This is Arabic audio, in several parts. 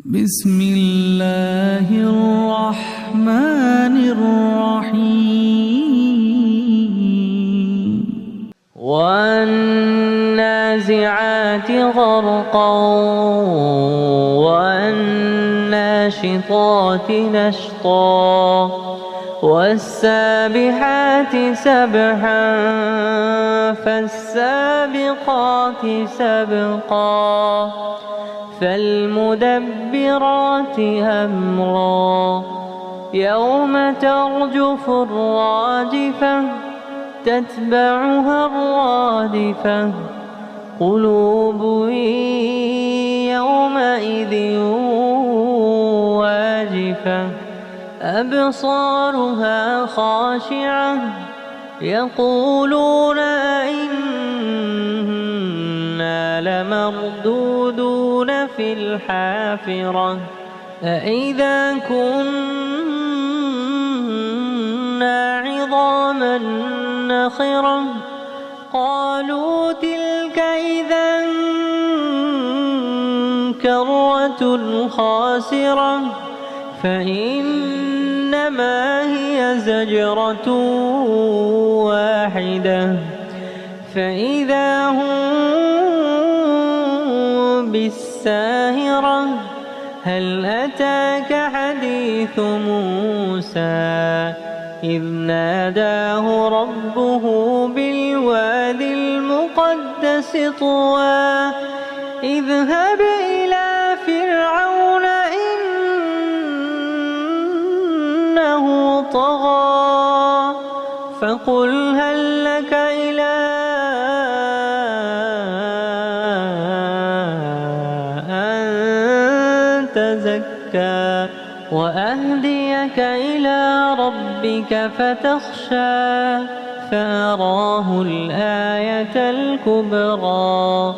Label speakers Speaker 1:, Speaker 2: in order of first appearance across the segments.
Speaker 1: بسم الله الرحمن الرحيم
Speaker 2: والنازعات غرقا والناشطات نشطا والسابحات سبحا فالسابقات سبقا فالمدبرات أمرا يوم ترجف الراجفة تتبعها الرادفة قلوب يومئذ واجفة أبصارها خاشعة يقولون أئنا لمردودون في الحافرة أئذا كنا عظاما نخرة قالوا تلك إذا كرة خاسرة فإنما هي زجرة واحدة فإذا هم بالساهرة هل أتاك حديث موسى إذ ناداه ربه بالوادي المقدس طوى اذهب إلى فرعون إنه طغى فقل هل لك إلى أن تزكى وأهديك إلى ربك فتخشى فأراه الآية الكبرى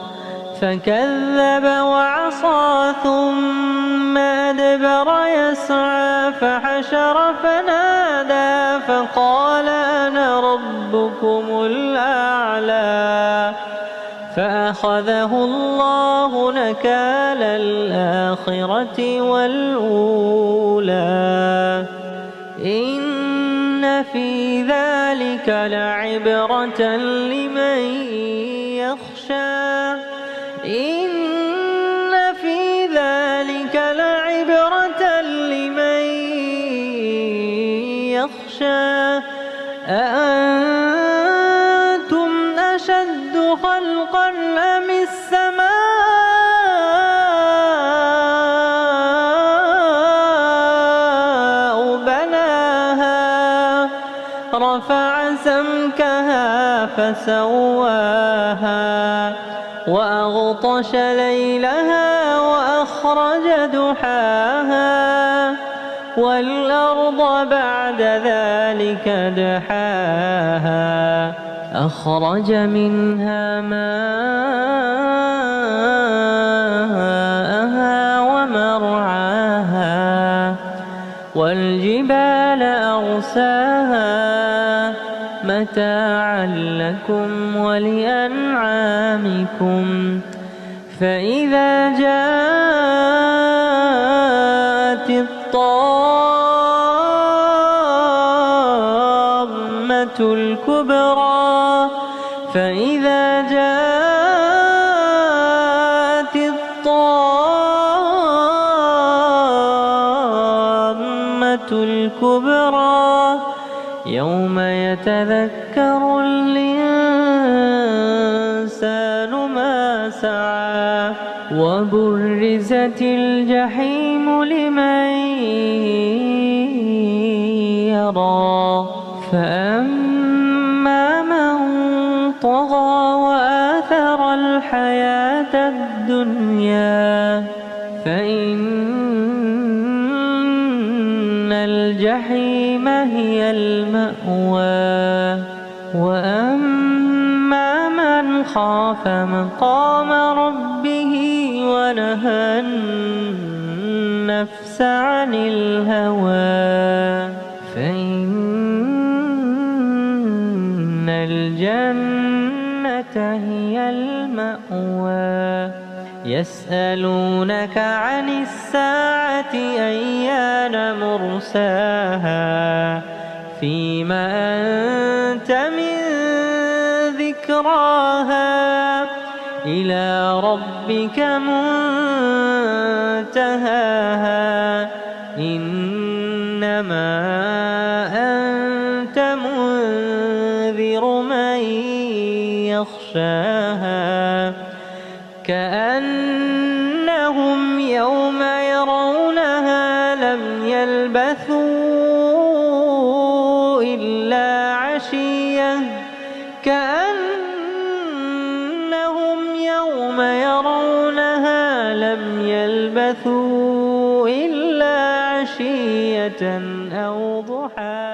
Speaker 2: فكذب وعصى ثم أدبر يسعى فحشر فنادى فقال أنا ربكم الأعلى فأخذه الله نكال الآخرة والأولى إن في ذلك لعبرة لمن يخشى إن في ذلك لعبرة لمن يخشى أأنتم أشد خلقا أم السماء بناها رفع سمكها فسواها وأغطش ليلها وأخرج دحاها والأرض بعد ذلك دحاها أخرج منها ماءها ومرعاها والجبال أرساها متاعا لكم ولأنعامكم فإذا جاءت الطامة الكبرى فإذا جاءت الطامة الكبرى يوم يتذكر الإنسان ما سعى وبرزت الجحيم لمن يرى فأما من طغى وآثر الحياة الدنيا فإن الجحيم هي المأوى وأما من خاف مقام ربه ونهى النفس عن الهوى فإن الجنة هي المأوى يسألونك عن الساعة أيان مرساها فيما أنت من ذكراها إلى ربك منتهاها إنما أنت منذر من يخشاها كأنهم يوم يرونها لم يلبثوا إلا عشية كأنهم يوم يرونها لم يلبثوا إلا عشية أو ضحاها.